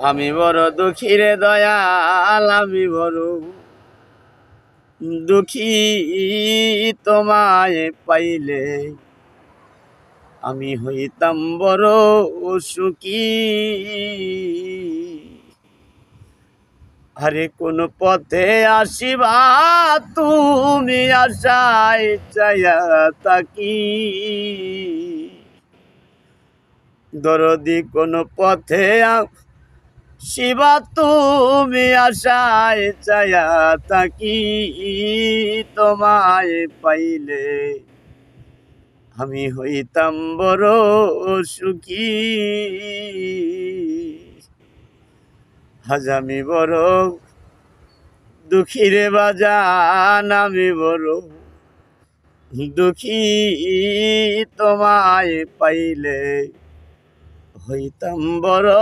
আমি বড় দুঃখী রে দয়াল, আমি বড় দুঃখী তোমায় পাইলে আমি হইতাম বড় সুখী। আরে কোন পথে আসিবা তুমি আশায় চায়া তাকি, দরদি কোন পথে শিবা তুমি আশায় চায়া তাকি, তোমায় পাইলে আমি হইতাম বড় সুখী। আজ আমি বড় দুঃখী রে বাজান, আমি বড় দুঃখী তোমায় পাইলে হইতাম বড়